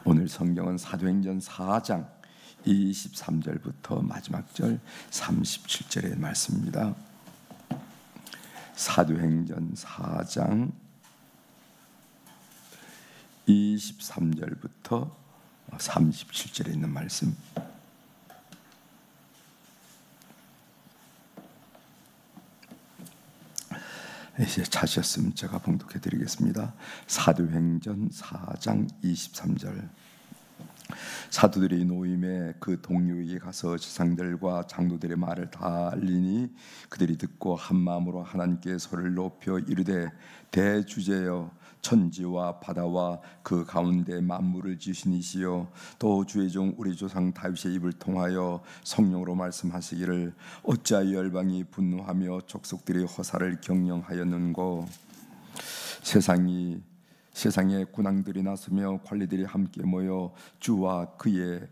오늘 성경은 사도행전 4장 23절부터 마지막 절 37절의 말씀입니다. 사도행전 4장 23절부터 37절에 있는 말씀. 이제 찾으셨으면 제가 봉독해 드리겠습니다. 사도행전 4장 23절. 사도들이 노임에 그 동료에게 가서 지상들과 장로들의 말을 다 알리니 그들이 듣고 한 마음으로 하나님께 소리를 높여 이르되 대주제여 천지와 바다와 그 가운데 만물을 지으신 이시여 또 주의 종 우리 조상 다윗의 입을 통하여 성령으로 말씀하시기를 어찌하여 열방이 분노하며 족속들이 허사를 경영하였는고 세상에 군왕들이 나서며 관리들이 함께 모여 주와 그의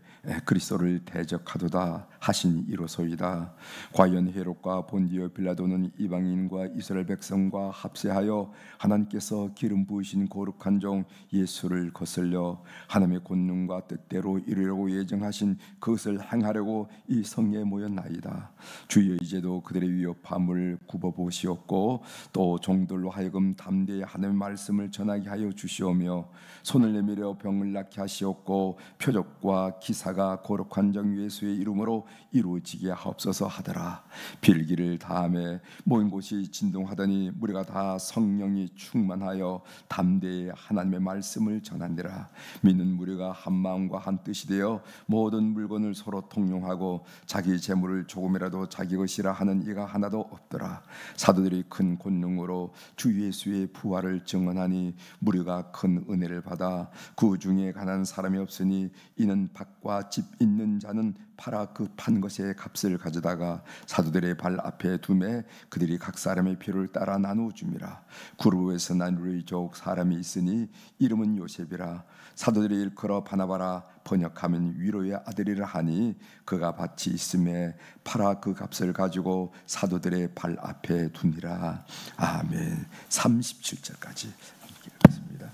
그리스도를 대적하도다 하신 이로소이다. 과연 헤롯과 본디오 빌라도는 이방인과 이스라엘 백성과 합세하여 하나님께서 기름 부으신 거룩한 종 예수를 거슬려 하나님의 권능과 뜻대로 이루려고 예정하신 그것을 행하려고 이 성에 모였나이다. 주여 이제도 그들의 위협함을 굽어보시옵고 또 종들로 하여금 담대히 하나님의 말씀을 전하게 하여 주시오며 손을 내밀어 병을 낫게 하시옵고 표적과 기사가 거룩한 종 예수의 이름으로 이루어지게 하옵소서 하더라. 빌기를 다음에 모인 곳이 진동하더니 무리가 다 성령이 충만하여 담대히 하나님의 말씀을 전하니라. 믿는 무리가 한 마음과 한 뜻이 되어 모든 물건을 서로 통용하고 자기 재물을 조금이라도 자기 것이라 하는 이가 하나도 없더라. 사도들이 큰 권능으로 주 예수의 부활을 증언하니 무리가 큰 은혜를 받아 그 중에 가난한 사람이 없으니 이는 밭과 집 있는 자는 팔아 그 판 것의 값을 가져다가 사도들의 발 앞에 두매 그들이 각 사람의 필요를 따라 나누어 줍니다. 구루에서 난 루이족 사람이 있으니 이름은 요셉이라. 사도들이 일컬어 바나바라 번역하면 위로의 아들이라 하니 그가 밭이 있음에 팔아 그 값을 가지고 사도들의 발 앞에 두니라. 아멘. 37절까지 함께 읽겠습니다.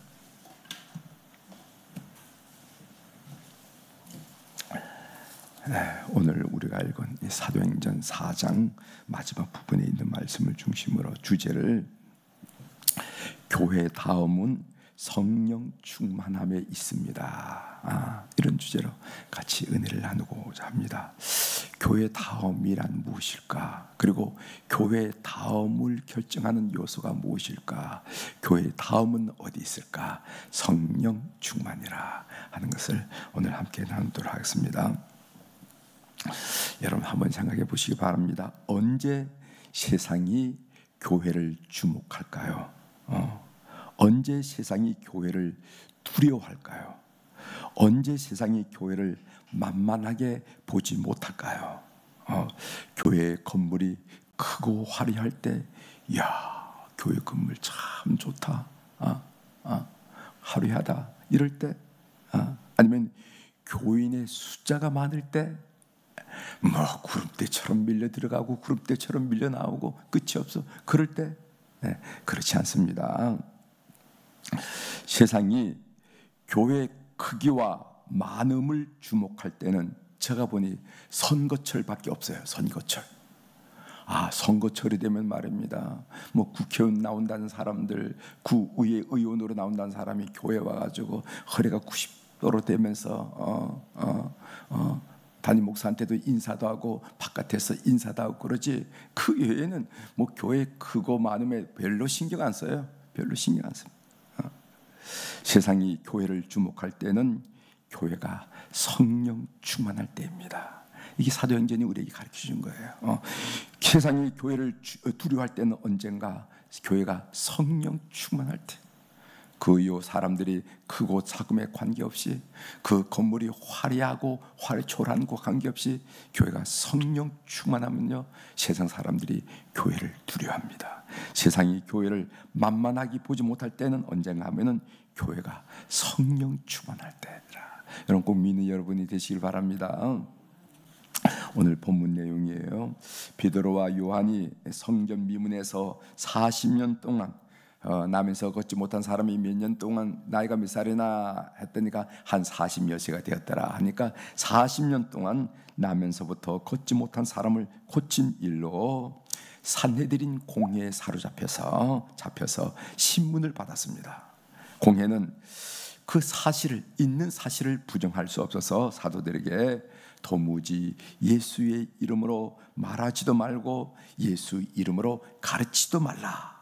오늘 우리가 읽은 이 사도행전 4장 마지막 부분에 있는 말씀을 중심으로 주제를 교회 다음은 성령 충만함에 있습니다. 이런 주제로 같이 은혜를 나누고자 합니다. 교회 다음이란 무엇일까? 그리고 교회 다음을 결정하는 요소가 무엇일까? 교회 다음은 어디 있을까? 성령 충만이라 하는 것을 오늘 함께 나누도록 하겠습니다. 여러분 한번 생각해 보시기 바랍니다. 언제 세상이 교회를 주목할까요? 언제 세상이 교회를 두려워할까요? 언제 세상이 교회를 만만하게 보지 못할까요? 교회 건물이 크고 화려할 때, 야, 교회 건물 참 좋다, 화려하다 이럴 때, 아니면 교인의 숫자가 많을 때, 뭐 구름대처럼 밀려 들어가고 구름대처럼 밀려 나오고 끝이 없어. 그럴 때 그렇지 않습니다. 세상이 교회 크기와 많음을 주목할 때는 제가 보니 선거철밖에 없어요. 선거철. 선거철이 되면 말입니다. 뭐 국회의원 나온다는 사람들, 구의회 의원으로 나온다는 사람이 교회 와가지고 허리가 90도로 되면서 담임 목사한테도 인사도 하고 바깥에서 인사도 하고 그러지 그 외에는 뭐 교회 크고 많음에 별로 신경 안 써요. 별로 신경 안 씁니다. 세상이 교회를 주목할 때는 교회가 성령 충만할 때입니다. 이게 사도행전이 우리에게 가르쳐준 거예요. 세상이 교회를 두려워할 때는 언젠가 교회가 성령 충만할 때. 그 이후 사람들이 크고 작음에 관계없이 그 건물이 화려하고 초라한 거 관계없이 교회가 성령 충만하면요 세상 사람들이 교회를 두려워합니다. 세상이 교회를 만만하게 보지 못할 때는 언젠가 하면은 교회가 성령 충만할 때라. 여러분 꼭 믿는 여러분이 되시길 바랍니다. 오늘 본문 내용이에요. 베드로와 요한이 성전 미문에서 40년 동안 나면서 걷지 못한 사람이 몇 년 동안 나이가 몇 살이나 했더니까 한 40여 세가 되었더라 하니까 40년 동안 나면서부터 걷지 못한 사람을 고친 일로 산헤드린 공회에 사로잡혀서 신문을 받았습니다. 공회는 그 사실을, 있는 사실을 부정할 수 없어서 사도들에게 도무지 예수의 이름으로 말하지도 말고 예수 이름으로 가르치지도 말라.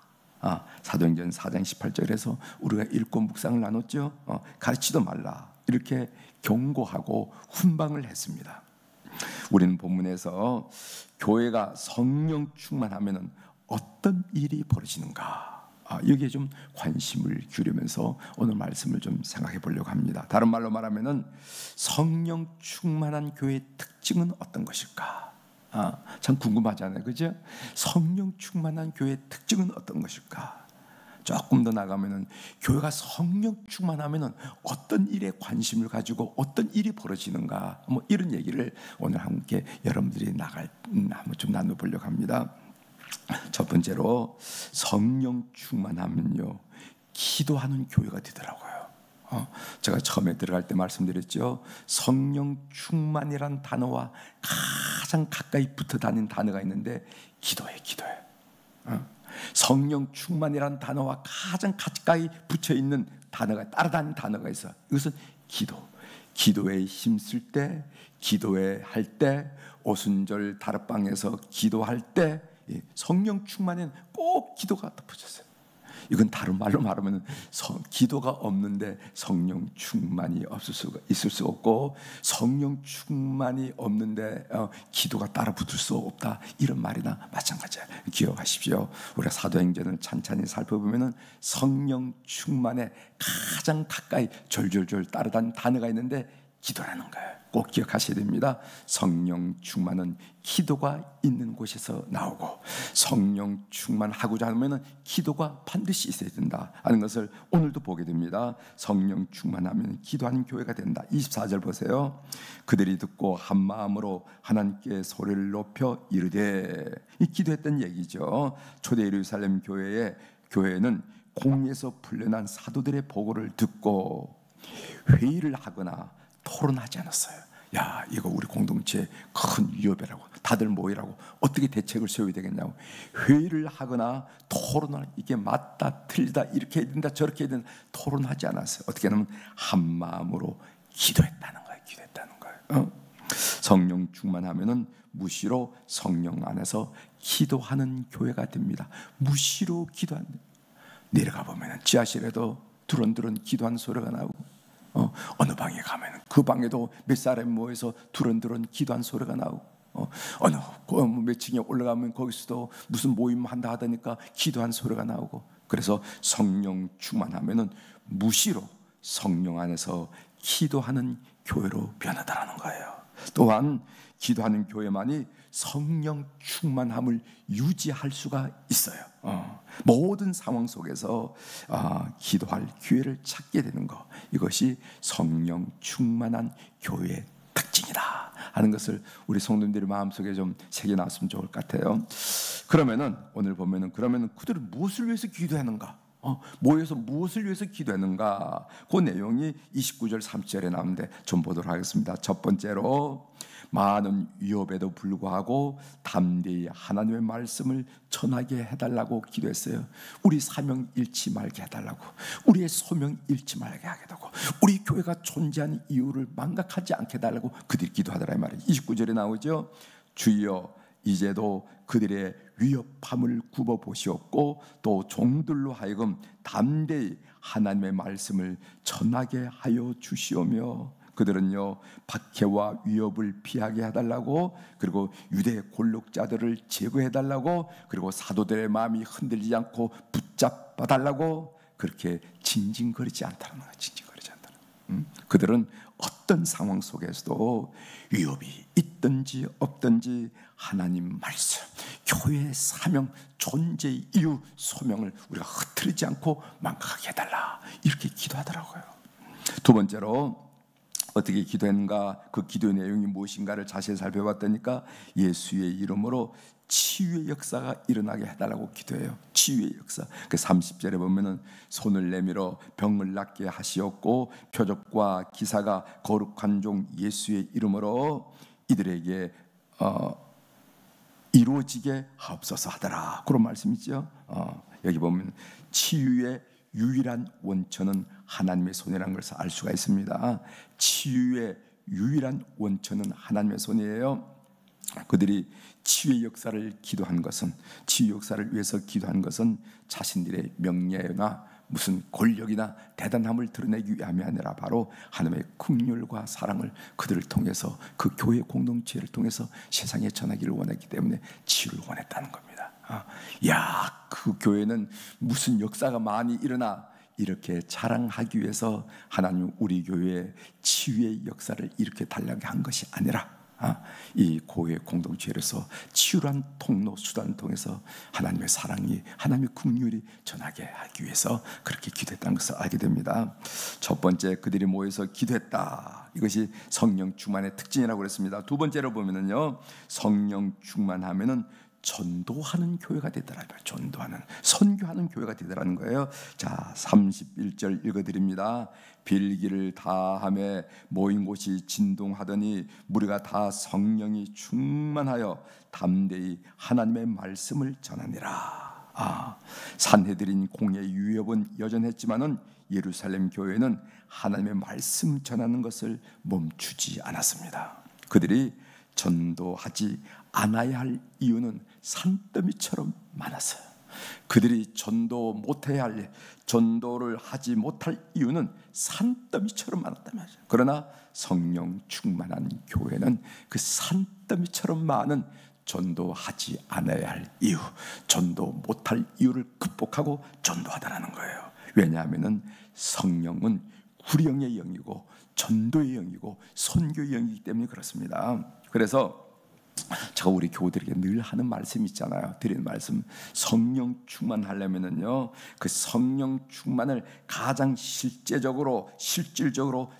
사도행전 4장 18절에서 우리가 읽고 묵상을 나눴죠. 가르치지도 말라 이렇게 경고하고 훈방을 했습니다. 우리는 본문에서 교회가 성령 충만하면 어떤 일이 벌어지는가, 여기에 좀 관심을 기울이면서 오늘 말씀을 좀 생각해 보려고 합니다. 다른 말로 말하면 성령 충만한 교회의 특징은 어떤 것일까? 참 궁금하잖아요, 그죠? 성령 충만한 교회의 특징은 어떤 것일까? 조금 더 나가면은 교회가 성령 충만하면은 어떤 일에 관심을 가지고 어떤 일이 벌어지는가, 뭐 이런 얘기를 오늘 함께 여러분들이 한번 좀 나눠보려고 합니다. 첫 번째로 성령 충만하면요 기도하는 교회가 되더라고요. 제가 처음에 들어갈 때 말씀드렸죠. 성령 충만이란 단어와 가장 가까이 붙어 다니는 단어가 있는데 기도예요. 성령 충만이란 단어와 가장 가까이 붙여 있는 단어가, 따라다니는 단어가 있어요. 이것은 기도에 힘쓸 때, 기도에 할 때, 오순절 다락방에서 기도할 때 성령 충만에는 꼭 기도가 덮어졌어요. 이건 다른 말로 말하면 기도가 없는데 성령 충만이 있을 수 없고, 성령 충만이 없는데 기도가 따라 붙을 수 없다, 이런 말이나 마찬가지예요. 기억하십시오. 우리가 사도행전을 찬찬히 살펴보면 성령 충만에 가장 가까이 졸졸졸 따라다니는 단어가 있는데 기도라는 거예요. 꼭 기억하셔야 됩니다. 성령 충만은 기도가 있는 곳에서 나오고, 성령 충만하고자 하면 기도가 반드시 있어야 된다 하는 것을 오늘도 보게 됩니다. 성령 충만하면 기도하는 교회가 된다. 24절 보세요. 그들이 듣고 한 마음으로 하나님께 소리를 높여 이르되, 이 기도했던 얘기죠. 초대 예루살렘 교회는 공에서 풀려난 사도들의 보고를 듣고 회의를 하거나 토론하지 않았어요. 야, 이거 우리 공동체에 큰 위협이라고, 다들 모이라고, 어떻게 대책을 세워야 되겠냐고 회의를 하거나 토론을, 이게 맞다 틀리다, 이렇게 해야 된다 저렇게 해야 된다 토론하지 않았어요. 어떻게 하면 한 마음으로 기도했다는 거예요. 성령 충만하면은 무시로 성령 안에서 기도하는 교회가 됩니다. 무시로 기도하는, 내려가 보면 지하실에도 두런두런 기도하는 소리가 나오고, 어느 방에 가면 그 방에도 몇 사람이 모여서 두런두런 기도한 소리가 나오고, 어느 몇 층에 올라가면 거기서도 무슨 모임 한다 하다니까 기도한 소리가 나오고. 그래서 성령 충만하면은 무시로 성령 안에서 기도하는 교회로 변하다라는 거예요. 또한 기도하는 교회만이 성령 충만함을 유지할 수가 있어요. 모든 상황 속에서 기도할 기회를 찾게 되는 것, 이것이 성령 충만한 교회의 특징이다 하는 것을 우리 성도님들의 마음속에 좀 새겨놨으면 좋을 것 같아요. 그러면은 오늘 보면은 그들은 무엇을 위해서 기도하는가? 모여서 무엇을 위해서 기도했는가? 그 내용이 29절 30절에 나오는데 좀 보도록 하겠습니다. 첫 번째로, 많은 위협에도 불구하고 담대히 하나님의 말씀을 전하게 해달라고 기도했어요. 우리 사명 잃지 말게 해달라고, 우리의 소명 잃지 말게 하게 되고, 우리 교회가 존재하는 이유를 망각하지 않게 해달라고 그들이 기도하더라 이 말이에요. 29절에 나오죠. 주여 이제도 그들의 위협함을 굽어 보시옵고, 또 종들로 하여금 담대히 하나님의 말씀을 전하게 하여 주시오며, 그들은요 박해와 위협을 피하게 해달라고, 그리고 유대 골록자들을 제거해달라고, 그리고 사도들의 마음이 흔들리지 않고 붙잡아달라고 그렇게 징징거리지 않다는 거예요. 징징거리지 않다는. 그들은 어떤 상황 속에서도 위협이 있든지 없든지 하나님 말씀, 교회의 사명, 존재의 이유, 소명을 우리가 흐트리지 않고 망각하게 해달라, 이렇게 기도하더라고요. 두 번째로 어떻게 기도했는가, 그 기도의 내용이 무엇인가를 자세히 살펴봤다니까 예수의 이름으로 치유의 역사가 일어나게 해달라고 기도해요. 치유의 역사. 그 30절에 보면은 손을 내밀어 병을 낫게 하시었고 표적과 기사가 거룩한 종 예수의 이름으로 이들에게 이루어지게 하옵소서 하더라. 그런 말씀이죠. 여기 보면 치유의 유일한 원천은 하나님의 손이라는 것을 알 수가 있습니다. 치유의 유일한 원천은 하나님의 손이에요. 그들이 치유의 역사를 기도한 것은, 치유 역사를 위해서 기도한 것은 자신들의 명예나 무슨 권력이나 대단함을 드러내기 위함이 아니라 바로 하나님의 긍휼과 사랑을 그들을 통해서, 그 교회 공동체를 통해서 세상에 전하기를 원했기 때문에 치유를 원했다는 겁니다. 그 교회는 무슨 역사가 많이 일어나, 이렇게 자랑하기 위해서 하나님 우리 교회에 치유의 역사를 이렇게 달라게 한 것이 아니라 이 교회 공동체에서 치유란 통로 수단을 통해서 하나님의 사랑이, 하나님의 긍휼이 전하게 하기 위해서 그렇게 기도했다는 것을 알게 됩니다. 첫 번째, 그들이 모여서 기도했다. 이것이 성령 충만의 특징이라고 그랬습니다. 두 번째로 보면은요, 성령 충만하면은 전도하는 교회가 되더라고요. 전도하는, 선교하는 교회가 되더라는 거예요. 자, 31절 읽어드립니다. 빌기를 다하며 모인 곳이 진동하더니 무리가 다 성령이 충만하여 담대히 하나님의 말씀을 전하니라. 산헤드린 공의 유협은 여전했지만은 예루살렘 교회는 하나님의 말씀 전하는 것을 멈추지 않았습니다. 그들이 전도하지 않아야 할 이유는 산더미처럼 많았어요. 그들이 전도 못해야 할, 전도를 하지 못할 이유는 산더미처럼 많았다면, 그러나 성령 충만한 교회는 그 산더미처럼 많은 전도하지 않아야 할 이유, 전도 못할 이유를 극복하고 전도하다라는 거예요. 왜냐하면 성령은 구령의 영이고 전도의 영이고 선교의 영이기 때문에 그렇습니다. 그래서 제가 우리 교우들에게 늘 하는 말씀 있잖아요. 드리는 말씀, 성령 충만하려면은요, 그 성령 충만을 가장 실질적으로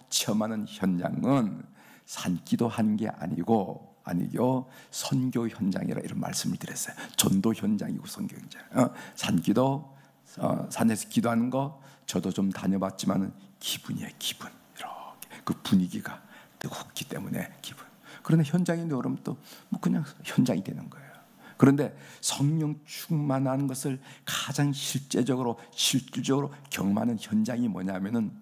체험하는 현장은 산기도 하는 게 아니고 선교 현장이라 이런 말씀을 드렸어요. 전도 현장이고 선교 현장. 산기도, 산에서 기도하는 거 저도 좀 다녀봤지만은 기분이에요. 기분. 이렇게 그 분위기가 뜨겁기 때문에 기분. 그런데 현장인데 그러면 또 그냥 현장이 되는 거예요. 그런데 성령 충만한 것을 가장 실질적으로 경험하는 현장이 뭐냐면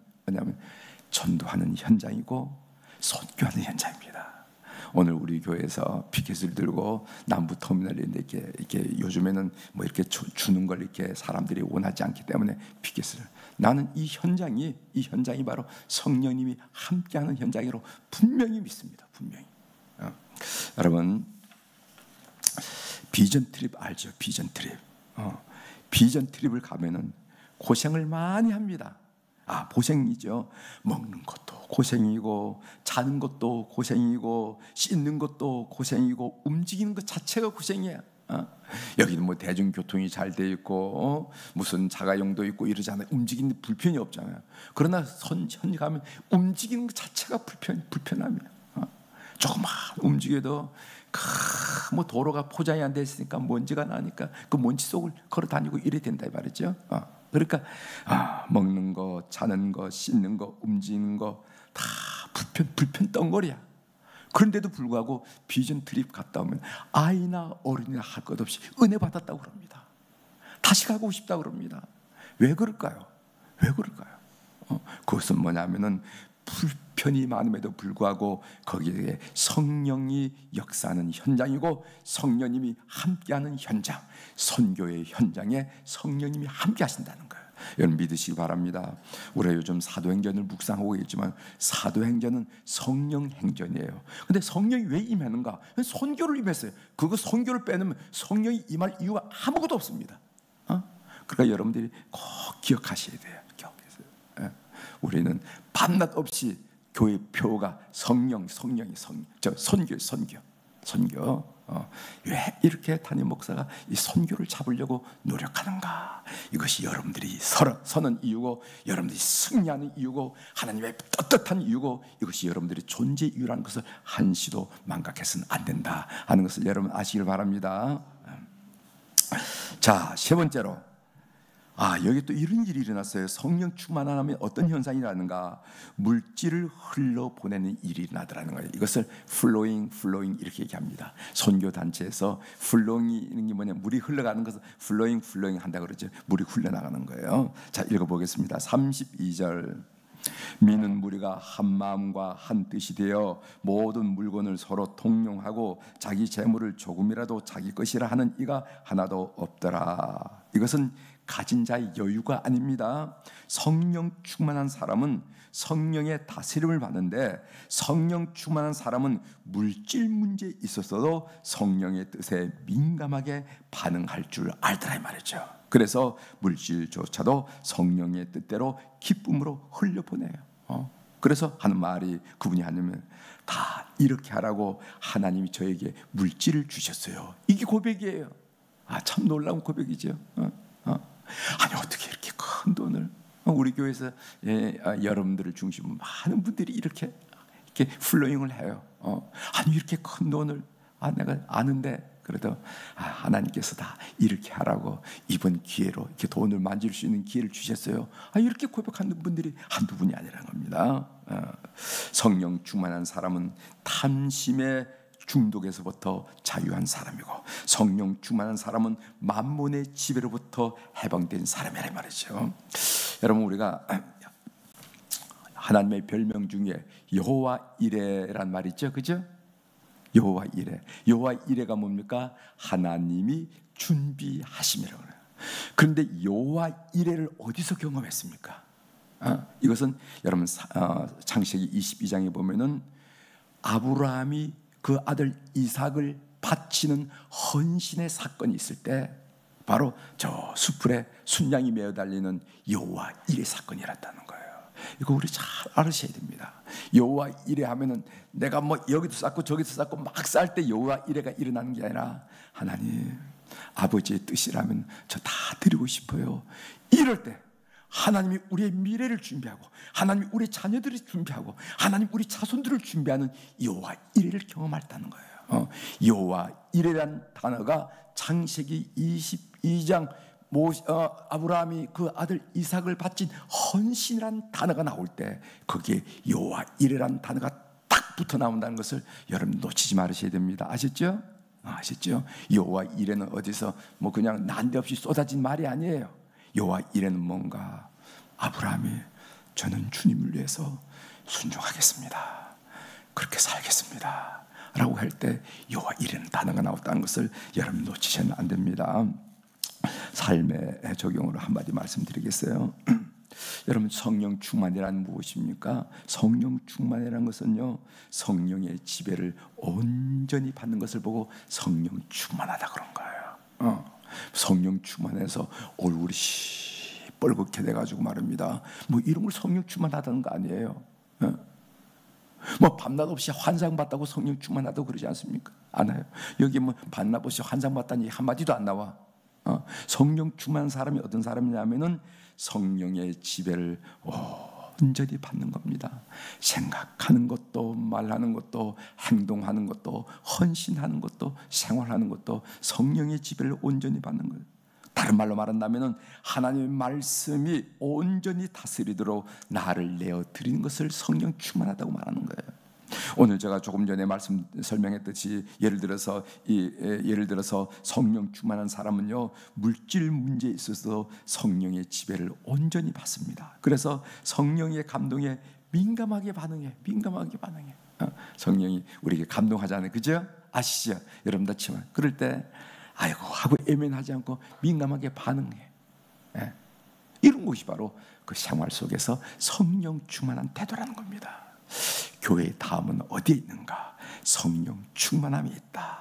전도하는 현장이고 선교하는 현장입니다. 오늘 우리 교회에서 피켓을 들고 남부 터미널에 이렇게 요즘에는 뭐 이렇게 주는 걸 이렇게 사람들이 원하지 않기 때문에 피켓을, 나는 이 현장이 바로 성령님이 함께하는 현장으로 분명히 믿습니다. 분명히. 여러분, 비전 트립 알죠? 비전 트립. 비전 트립을 가면은 고생을 많이 합니다. 고생이죠. 먹는 것도 고생이고, 자는 것도 고생이고, 씻는 것도 고생이고, 움직이는 것 자체가 고생이야. 여기는 뭐 대중교통이 잘 돼 있고 무슨 자가용도 있고 이러잖아요. 움직이는 불편이 없잖아요. 그러나 현지 가면 움직이는 것 자체가 불편함이야. 조금만 움직여도 뭐 도로가 포장이 안 돼 있으니까 먼지가 나니까 그 먼지 속을 걸어 다니고 이래 된다 이 말이죠. 그러니까 먹는 거, 자는 거, 씻는 거, 움직이는 거 다 불편 덩어리야. 그런데도 불구하고 비전 트립 갔다 오면 아이나 어른이나 할 것 없이 은혜 받았다고 그럽니다. 다시 가고 싶다고 그럽니다. 왜 그럴까요? 그것은 뭐냐면은 불편이 많음에도 불구하고 거기에 성령이 역사하는 현장이고, 성령님이 함께하는 현장, 선교의 현장에 성령님이 함께 하신다는 거예요. 여러분 믿으시기 바랍니다. 우리가 요즘 사도행전을 묵상하고 있지만 사도행전은 성령 행전이에요. 근데 성령이 왜 임하는가? 선교를 임했어요. 그거 선교를 빼놓으면 성령이 임할 이유가 아무것도 없습니다. 그러니까 여러분들이 꼭 기억하셔야 돼요. 우리는 밤낮 없이 교회 표가 선교. 왜 이렇게 담임 목사가 이 선교를 잡으려고 노력하는가? 이것이 여러분들이 서는 이유고, 여러분들이 승리하는 이유고, 하나님의 떳떳한 이유고, 이것이 여러분들의 존재 이유라는 것을 한시도 망각해서는 안 된다 하는 것을 여러분 아시길 바랍니다. 자, 세 번째로, 여기 또 이런 일이 일어났어요. 성령 충만하면 어떤 현상이 일어나는가? 물질을 흘러보내는 일이 일어나더라는 거예요. 이것을 flowing 이렇게 얘기합니다. 선교 단체에서 flowing이 뭐냐, 물이 흘러가는 것을 flowing 한다 그러죠. 물이 흘러나가는 거예요. 자, 읽어보겠습니다. 32절. 미는 무리가 한 마음과 한 뜻이 되어 모든 물건을 서로 통용하고 자기 재물을 조금이라도 자기 것이라 하는 이가 하나도 없더라. 이것은 가진 자의 여유가 아닙니다. 성령 충만한 사람은 성령의 다스림을 받는데, 성령 충만한 사람은 물질 문제에 있어서도 성령의 뜻에 민감하게 반응할 줄 알더라 이 말이죠. 그래서 물질조차도 성령의 뜻대로 기쁨으로 흘려보내요. 그래서 하는 말이, 그분이 하냐면 다 이렇게 하라고 하나님이 저에게 물질을 주셨어요. 이게 고백이에요. 참 놀라운 고백이죠. 아니 어떻게 이렇게 큰 돈을, 우리 교회에서 여러분들을 중심으로 많은 분들이 이렇게 플로잉을 해요. 아니 이렇게 큰 돈을, 내가 아는데 그래도 하나님께서 다 이렇게 하라고 이번 기회로 이렇게 돈을 만질 수 있는 기회를 주셨어요. 이렇게 고백하는 분들이 한두 분이 아니라는 겁니다. 성령 충만한 사람은 탐심의 중독에서부터 자유한 사람이고, 성령 충만한 사람은 만몬의 지배로부터 해방된 사람이란 말이죠. 여러분, 우리가 하나님의 별명 중에 여호와 이레란 말이 있죠, 그죠? 여호와 이레. 여호와 이레가 뭡니까? 하나님이 준비하심이라고 해요. 그런데 여호와 이레를 어디서 경험했습니까? 이것은 여러분 창세기 22장에 보면은 아브라함이 그 아들 이삭을 바치는 헌신의 사건이 있을 때, 바로 저 수풀에 순양이 메어 달리는 여호와 이레 사건이 일어났다는 거예요. 이거 우리 잘 알으셔야 됩니다. 여호와 이레 하면은 내가 뭐 여기도 쌓고 저기도 쌓고 막 쌓을 때 여호와 이레가 일어나는 게 아니라, 하나님 아버지의 뜻이라면 저 다 드리고 싶어요. 이럴 때 하나님이 우리의 미래를 준비하고, 하나님이 우리 자녀들을 준비하고, 하나님 우리 자손들을 준비하는 여호와 이레를 경험했다는 거예요. 여호와 이레란 단어가 창세기 22장 아브라함이 그 아들 이삭을 바친 헌신이란 단어가 나올 때 거기에 여호와 이레란 단어가 딱 붙어 나온다는 것을 여러분 놓치지 말으셔야 됩니다. 아셨죠? 아셨죠? 여호와 이레는 어디서 뭐 그냥 난데없이 쏟아진 말이 아니에요. 여호와 이레는 뭔가, 아브라함이 저는 주님을 위해서 순종하겠습니다, 그렇게 살겠습니다 라고 할 때 여호와 이레는 단어가 나왔다는 것을 여러분 놓치셔는 안 됩니다. 삶의 적용으로 한마디 말씀드리겠어요. 여러분, 성령 충만이란 무엇입니까? 성령 충만이라는 것은요, 성령의 지배를 온전히 받는 것을 보고 성령 충만하다 그런 거예요. 성령 충만해서 얼굴이 시뻘겋게 돼가지고 말입니다. 뭐 이런 걸 성령 충만하다는 거 아니에요. 뭐 밤낮 없이 환상 봤다고 성령 충만하다고 그러지 않습니까? 안 해요. 여기 뭐 밤낮 없이 환상 봤다니 한마디도 안 나와. 성령 충만한 사람이 어떤 사람이냐면은 성령의 지배를 온전히 받는 겁니다. 생각하는 것도, 말하는 것도, 행동하는 것도, 헌신하는 것도, 생활하는 것도 성령의 지배를 온전히 받는 거예요. 다른 말로 말한다면 하나님의 말씀이 온전히 다스리도록 나를 내어 드리는 것을 성령 충만하다고 말하는 거예요. 오늘 제가 조금 전에 말씀 설명했듯이 예를 들어서 성령 충만한 사람은요, 물질 문제에 있어서 성령의 지배를 온전히 받습니다. 그래서 성령의 감동에 민감하게 반응해. 성령이 우리에게 감동하잖아요, 그죠? 아시죠? 여러분 다 치면 그럴 때 아이고 하고 애면하지 않고 민감하게 반응해. 이런 것이 바로 그 생활 속에서 성령 충만한 태도라는 겁니다. 교회의 다음은 어디에 있는가? 성령 충만함이 있다.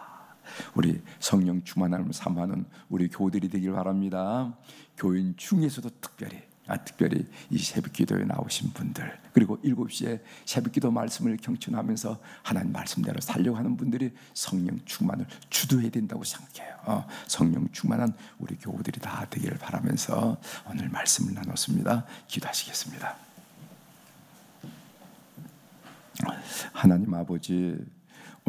우리 성령 충만함을 삼하는 우리 교우들이 되길 바랍니다. 교인 중에서도 특별히 이 새벽기도에 나오신 분들, 그리고 7시에 새벽기도 말씀을 경청하면서 하나님 말씀대로 살려고 하는 분들이 성령 충만을 주도해야 된다고 생각해요. 성령 충만한 우리 교우들이 다 되기를 바라면서 오늘 말씀을 나눴습니다. 기도하시겠습니다. 하나님 아버지,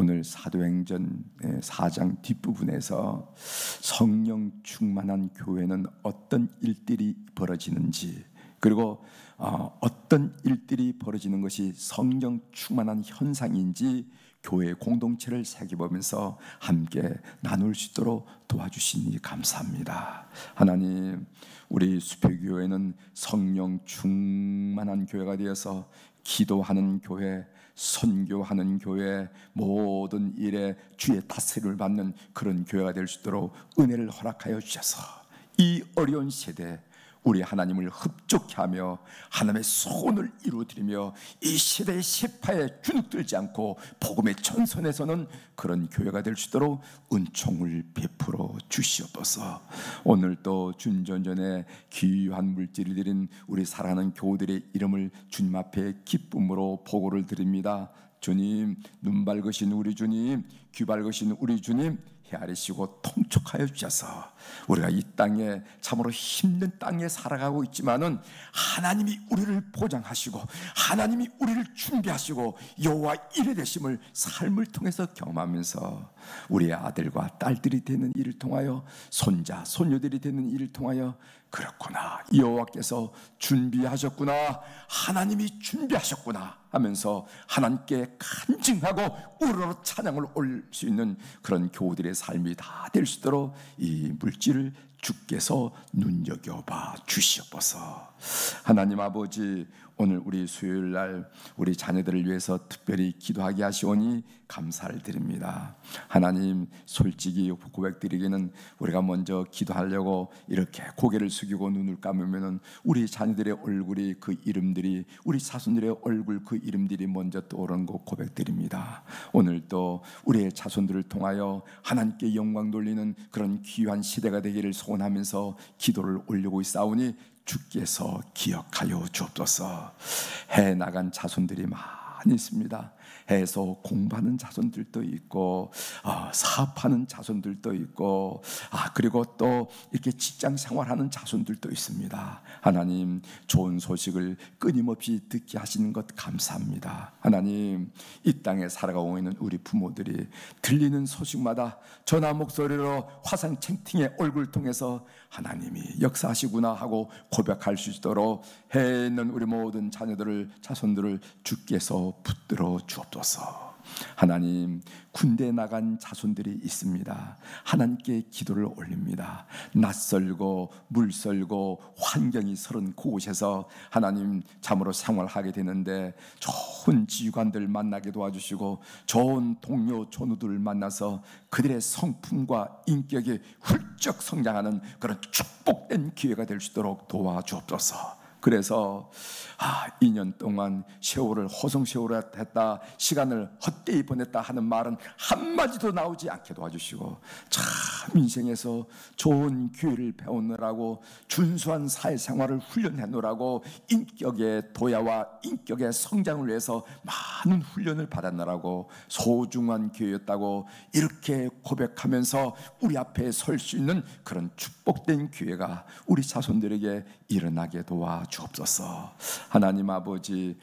오늘 사도행전 4장 뒷부분에서 성령 충만한 교회는 어떤 일들이 벌어지는지, 그리고 어떤 일들이 벌어지는 것이 성령 충만한 현상인지 교회 공동체를 살펴보면서 함께 나눌 수 있도록 도와주시니 감사합니다. 하나님, 우리 수표교회는 성령 충만한 교회가 되어서 기도하는 교회, 선교하는 교회, 모든 일에 주의 다스림을 받는 그런 교회가 될 수 있도록 은혜를 허락하여 주셔서 이 어려운 세대 우리 하나님을 흡족해 하며 하나님의 소원을 이루어드리며 이 시대의 세파에 주눅들지 않고 복음의 전선에서는 그런 교회가 될 수 있도록 은총을 베풀어 주시옵소서. 오늘 또 준전전에 귀한 물질을 드린 우리 사랑하는 교우들의 이름을 주님 앞에 기쁨으로 보고를 드립니다. 주님, 눈 밝으신 우리 주님, 귀 밝으신 우리 주님, 헤아리시고 통촉하여 주셔서 우리가 이 땅에 참으로 힘든 땅에 살아가고 있지만은 하나님이 우리를 보장하시고 하나님이 우리를 준비하시고 여호와 이레 되심을 삶을 통해서 경험하면서 우리의 아들과 딸들이 되는 일을 통하여 손자, 손녀들이 되는 일을 통하여 그렇구나, 여호와께서 준비하셨구나, 하나님이 준비하셨구나 하면서 하나님께 간증하고 우러러 찬양을 올릴 수 있는 그런 교우들의 삶이 다 될 수 있도록 이 물질을 주께서 눈여겨봐 주시옵소서. 하나님 아버지, 오늘 우리 수요일 날 우리 자녀들을 위해서 특별히 기도하게 하시오니 감사를 드립니다. 하나님, 솔직히 고백드리기는 우리가 먼저 기도하려고 이렇게 고개를 숙이고 눈을 감으면은 우리 자녀들의 얼굴이, 그 이름들이, 우리 자손들의 얼굴, 그 이름들이 먼저 떠오르는 거 고백드립니다. 오늘 또 우리의 자손들을 통하여 하나님께 영광 돌리는 그런 귀한 시대가 되기를 소원하면서 기도를 올리고 있사오니 주께서 기억하여 주옵소서. 해 나간 자손들이 많이 있습니다. 해서 공부하는 자손들도 있고 사업하는 자손들도 있고 그리고 또 이렇게 직장 생활하는 자손들도 있습니다. 하나님, 좋은 소식을 끊임없이 듣게 하시는 것 감사합니다. 하나님, 이 땅에 살아가고 있는 우리 부모들이 들리는 소식마다 전화 목소리로 화상 채팅의 얼굴 통해서 하나님이 역사하시구나 하고 고백할 수 있도록 해에 있는 우리 모든 자녀들을, 자손들을 주께서 붙들어 주옵소서. 하나님, 군대에 나간 자손들이 있습니다. 하나님께 기도를 올립니다. 낯설고 물설고 환경이 서른 그곳에서 하나님 참으로 생활하게 되는데 좋은 지휘관들 만나게 도와주시고 좋은 동료 전우들을 만나서 그들의 성품과 인격이 훌쩍 성장하는 그런 축복된 기회가 될 수 있도록 도와주옵소서. 그래서 2년 동안 세월을 허송세월을 했다, 시간을 헛되이 보냈다 하는 말은 한마디도 나오지 않게 도와주시고 참 인생에서 좋은 기회를 배우느라고 준수한 사회생활을 훈련해놓으라고 인격의 도야와 인격의 성장을 위해서 많은 훈련을 받았느라고 소중한 기회였다고 이렇게 고백하면서 우리 앞에 설 수 있는 그런 축복된 기회가 우리 자손들에게 일어나게 도와주옵소서. 하나님 아버지,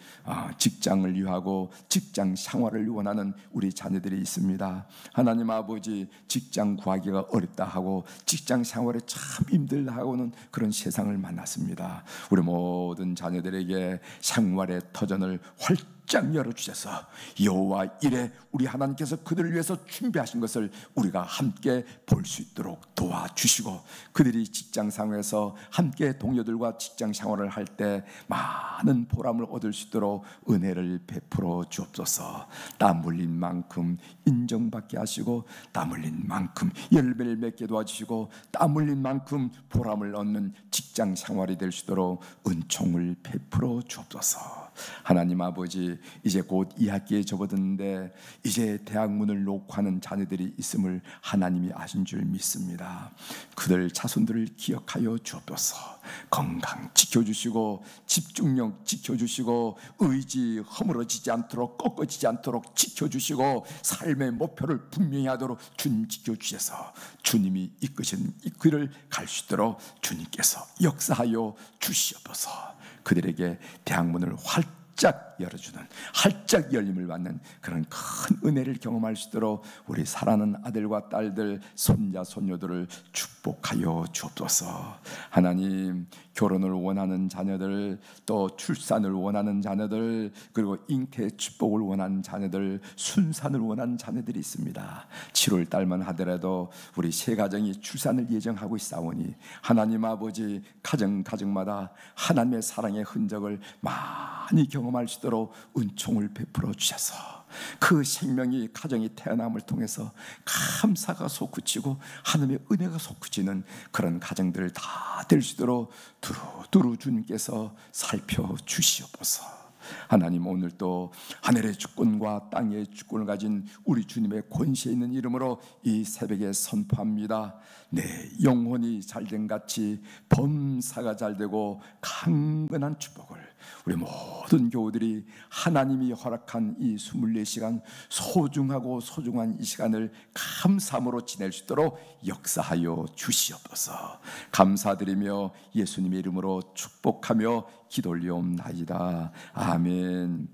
직장을 위하고 직장 생활을 원하는 우리 자녀들이 있습니다. 하나님 아버지, 직장 구하기가 어렵다 하고 직장 생활에 참 힘들다 하고는 그런 세상을 만났습니다. 우리 모든 자녀들에게 생활의 터전을 활짝 열어주셔서 여호와 이레 우리 하나님께서 그들을 위해서 준비하신 것을 우리가 함께 볼 수 있도록 도와주시고 그들이 직장 생활에서 함께 동료들과 직장 생활을 할 때 많은 보람을 얻을 수 있도록 은혜를 베풀어 주옵소서. 땀 흘린 만큼 인정받게 하시고 땀 흘린 만큼 열매를 맺게 도와주시고 땀 흘린 만큼 보람을 얻는 직장 생활이 될 수 있도록 은총을 베풀어 주옵소서. 하나님 아버지, 이제 곧 2학기에 접어드는데 이제 대학문을 놓고 하는 자녀들이 있음을 하나님이 아신 줄 믿습니다. 그들 자손들을 기억하여 주옵소서. 건강 지켜주시고 집중력 지켜주시고 의지 허물어지지 않도록 꺾어지지 않도록 지켜주시고 삶의 목표를 분명히 하도록 주님 지켜주셔서 주님이 이끄신 이 길을 갈 수 있도록 주님께서 역사하여 주시옵소서. 그들에게 대학문을 활짝 활짝 열어주는, 활짝 열림을 받는 그런 큰 은혜를 경험할 수 있도록 우리 사랑하는 아들과 딸들, 손자 손녀들을 축복하여 주옵소서. 하나님, 결혼을 원하는 자녀들, 또 출산을 원하는 자녀들, 그리고 잉태 축복을 원하는 자녀들, 순산을 원하는 자녀들이 있습니다. 7월 달만 하더라도 우리 세 가정이 출산을 예정하고 있사오니 하나님 아버지, 가정마다 하나님의 사랑의 흔적을 많이 경험할 수 있도록 은총을 베풀어 주셔서 그 생명이, 가정이 태어남을 통해서 감사가 솟구치고 하나님의 은혜가 솟구치는 그런 가정들 다 될 수 있도록 두루두루 주님께서 살펴주시옵소서. 하나님, 오늘 또 하늘의 주권과 땅의 주권을 가진 우리 주님의 권세 있는 이름으로 이 새벽에 선포합니다. 내 영혼이 잘된 같이 범사가 잘되고 강건한 축복을 우리 모든 교우들이 하나님이 허락한 이 24시간 소중한 이 시간을 감사함으로 지낼 수 있도록 역사하여 주시옵소서. 감사드리며 예수님의 이름으로 축복하며 기도 올리옵나이다. 아멘.